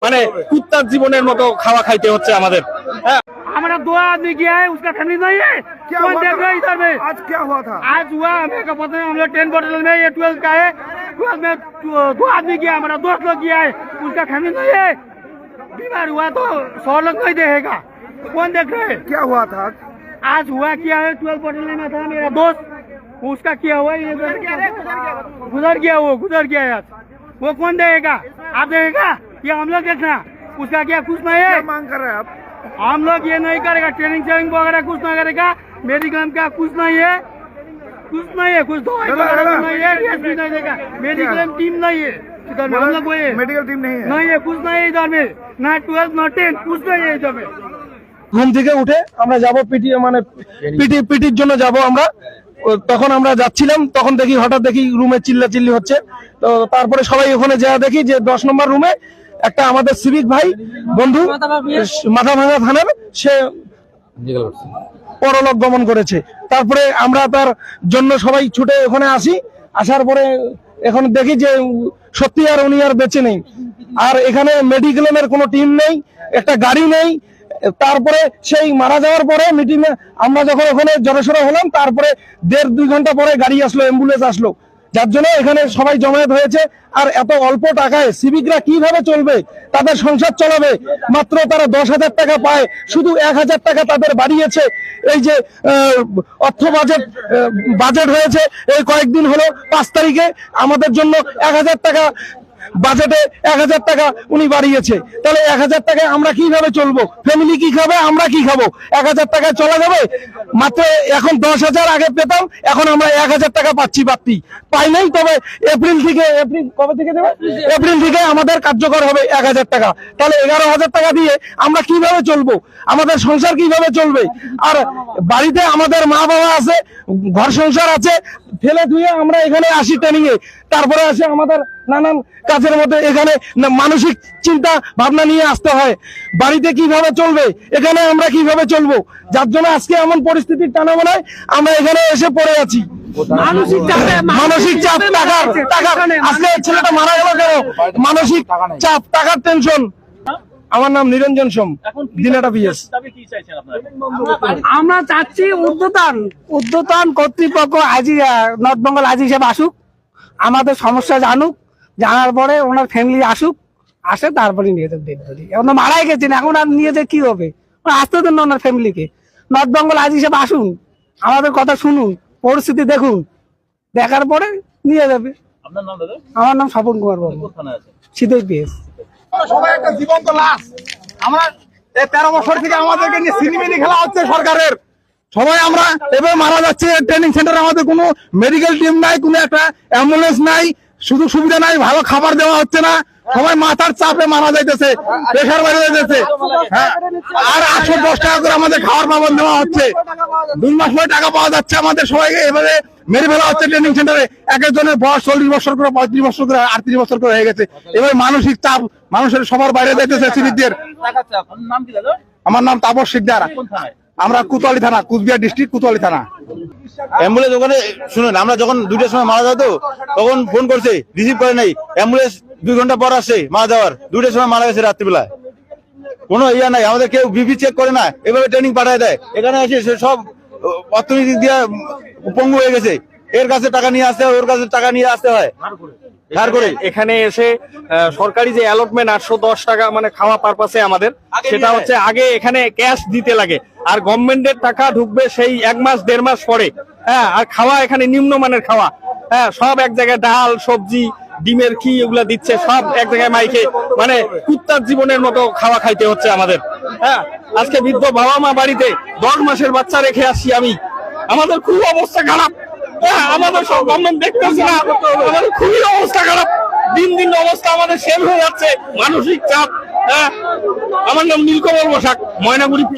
মানে কুত্তার জীবনের মতো খাওয়া খাইতে হচ্ছে আমাদের। হ্যাঁ, हमारा 2 आदमी गया है, उसका फैमिली नहीं है। कौन देख रहा है इधर में? आज क्या हुआ था? आज हुआ हमें का पता नहीं, हम लोग 10 बॉटल में, ये 12 का है। 12 में 2 आदमी गया, हमारा दोस्त लोग गया है, उसका फैमिली नहीं है। बीमार हुआ तो 100 लोग नहीं देगा। कौन देख रहे है? क्या हुआ था? आज हुआ क्या है, 12 बॉटल में था मेरा दोस्त, उसका क्या हुआ, ये गुजर गया, वो गुजर गया आज। वो कौन देगा? आप देगा या हम लोग देखना? उसका क्या कुछ नहीं है। क्या मांग कर रहे हैं आप? हम लोग ये नहीं करेगा, ट्रेनिंग वगैरह कुछ नहीं करेगा, मेडिक्लेम का कुछ नहीं है, कुछ नहीं है, कुछ दवाई वगैरह कुछ नहीं है, भी नहीं देगा। मेडिक्लेम टीम नहीं है इधर में, हम लोग वो है मेडिकल टीम नहीं है। नहीं है, कुछ नहीं है इधर में, ना 12 ना 10 कुछ नहीं है इधर में। ঘুম থেকে উঠে আমরা যাব পিটির জন্য যাব আমরা। তখন আমরা যাচ্ছিলাম, তখন দেখি হঠাৎ দেখি রুমে চিল্লাচিল্লি হচ্ছে। তো তারপরে সবাই ওখানে যা দেখি যে 10 নম্বর রুমে একটা আমাদের সিভিক ভাই বন্ধু মাথাভাঙা থানার সে পরলোক গমন করেছে। তারপরে আমরা তার জন্য সবাই ছুটে ওখানে আসি। আসার পরে এখন দেখি যে সত্যি আর উনি আর বেঁচে নেই, আর এখানে মেডিক্লেমের কোনো টিম নেই, একটা গাড়ি নেই। তারপরে সেই মারা যাওয়ার পরে মিটিং এ আমরা যখন ওখানে জড়সড় হলাম, তারপরে 1.5-2 ঘন্টা পরে গাড়ি আসলো, অ্যাম্বুলেন্স আসলো, যার জন্য এখানে সবাই জমায়েত হয়েছে। আর এত অল্প টাকায় সিভিকরা কিভাবে চলবে, তাদের সংসার চালাবে? মাত্র তারা 10,000 টাকা পায়, শুধু 1,000 টাকা তাদের বাড়িয়েছে। এই যে অর্থ বাজেট হয়েছে এই কয়েকদিন হলো, 5 তারিখে আমাদের জন্য 1,000 টাকা বাজেটে 1,000 টাকা উনি বাড়িয়েছে। তাহলে 1,000 টাকায় আমরা কিভাবে চলবো? ফ্যামিলি কি খাবে, আমরা কি খাবো? 1,000 টাকায় চলা যাবে? মাত্র এখন 10,000 আগে পেতাম, এখন আমরা 1,000 টাকা পাচ্ছি, পাই নাই। তবে এপ্রিল কবে থেকে দেবে? এপ্রিল থেকে আমাদের কার্যকর হবে 1,000 টাকা। তাহলে 11,000 টাকা দিয়ে আমরা কিভাবে চলবো? আমাদের সংসার কিভাবে চলবে? আর বাড়িতে আমাদের মা বাবা আছে, ঘর সংসার আছে, ফেলে ধুয়ে আমরা এখানে আসি ট্রেনিং এ। তারপরে আসে আমাদের নানান কাজের মধ্যে এখানে মানসিক চিন্তা ভাবনা নিয়ে আসতে হয়। বাড়িতে কিভাবে চলবে, এখানে আমরা কিভাবে চলবো? যার জন্য আজকে এমন পরিস্থিতির টানা বানায় আমরা এখানে এসে পড়ে আছি। মানসিক চাপ, টাকার আজকে ছেলেটা মারা গেল কেন? মানসিক চাপ, টাকার টেনশন। আমার নাম নিরঞ্জন সোম, দিনাটা পিএস। আমরা চাচ্ছি উর্ধ্বতন কর্তৃপক্ষ নর্থ বেঙ্গল আজি সাহেব আসুক, আমাদের সমস্যা জানুক, জানার পরে ওনার ফ্যামিলি আসে, তারপরে নিয়ে যাবে ডেড বডি। এখন তো মারাই গেছেন, এখন আর নিয়ে যে কি হবে? আসতে দেন না ওনার ফ্যামিলিকে। নর্থ বেঙ্গল আজি সাহেব আসুন, আমাদের কথা শুনুন, পরিস্থিতি দেখুন, দেখার পরে নিয়ে যাবে। আমার নাম স্বপন কুমার বাবু, শীতই পিএস। সবাই একটা জীবন্ত লাশ। আমরা এই 13 বছর থেকে আমাদেরকে নিয়ে সিনেমিনি খেলা হচ্ছে সরকারের। সবাই আমরা এবার মারা যাচ্ছে। ট্রেনিং সেন্টারে আমাদের কোনো মেডিকেল টিম নাই, কোনো একটা অ্যাম্বুলেন্স নাই, সুযোগ সুবিধা নাই, ভালো খাবার দেওয়া হচ্ছে না। সবাই মাথার চাপে মারা যাইতেছে, প্রেশার বেড়ে যাইতেছে। হ্যাঁ, আর 810 টাকা করে আমাদের খাওয়ার পাবন দেওয়া হচ্ছে। 2 মাস পরে টাকা পাওয়া যাচ্ছে আমাদের। সবাইকে এবারে মেরে ফেলা হচ্ছে ট্রেনিং সেন্টারে। এক একজনের বয়স 40 বছর করে, 35 বছর করে, 38 বছর করে হয়ে গেছে। এবার মানসিক চাপ মানুষের সবার বাইরে যাইতেছে সিভিকদের। আমার নাম তাপস শিকদার, আমরা কোতোয়ালি থানা, কুচবিহার ডিস্ট্রিক্ট কোতোয়ালি থানা। অ্যাম্বুলেন্স ওখানে শুনুন, আমরা যখন 2টার সময় মারা যেত তখন ফোন করছে, রিসিভ করে নাই। অ্যাম্বুলেন্স 2 ঘন্টা পর আসছে মারা যাওয়ার, 2টার সময় মারা গেছে রাত্রিবেলায়। কোনো ইয়া নাই, আমাদের কেউ বিপি চেক করে না, এভাবে ট্রেনিং পাঠায় দেয়। এখানে এসে সব অর্থনৈতিক দিয়ে পঙ্গু হয়ে গেছে। এর কাছে টাকা নিয়ে আসতে হয়, ওর কাছে টাকা নিয়ে আসতে হয় ধার করে। এখানে এসে সরকারি যে অ্যালটমেন্ট 810 টাকা মানে খাওয়া পারপাসে আমাদের, সেটা হচ্ছে আগে এখানে ক্যাশ দিতে লাগে, আর গভর্নমেন্টের টাকা ঢুকবে সেই 1 মাস 1.5 মাস পরে। হ্যাঁ, আর খাওয়া এখানে নিম্নমানের খাওয়া। হ্যাঁ, সব এক জায়গায় ডাল সবজি ডিমের কি এগুলা দিচ্ছে, সব এক জায়গায় মাইকে, মানে কুত্তার জীবনের মতো খাওয়া খাইতে হচ্ছে আমাদের। হ্যাঁ, আজকে বৃদ্ধ বাবা মা বাড়িতে 10 মাসের বাচ্চা রেখে আসছি আমি। আমাদের খুব অবস্থা খারাপ। হ্যাঁ, আমাদের সব গভর্নমেন্ট দেখতেছে না, আমাদের খুবই অবস্থা খারাপ। দিন দিন অবস্থা আমাদের শেষ হয়ে যাচ্ছে, মানসিক চাপ। হ্যাঁ, আমার নাম নীলকমল বসাক, ময়নাগুড়ি।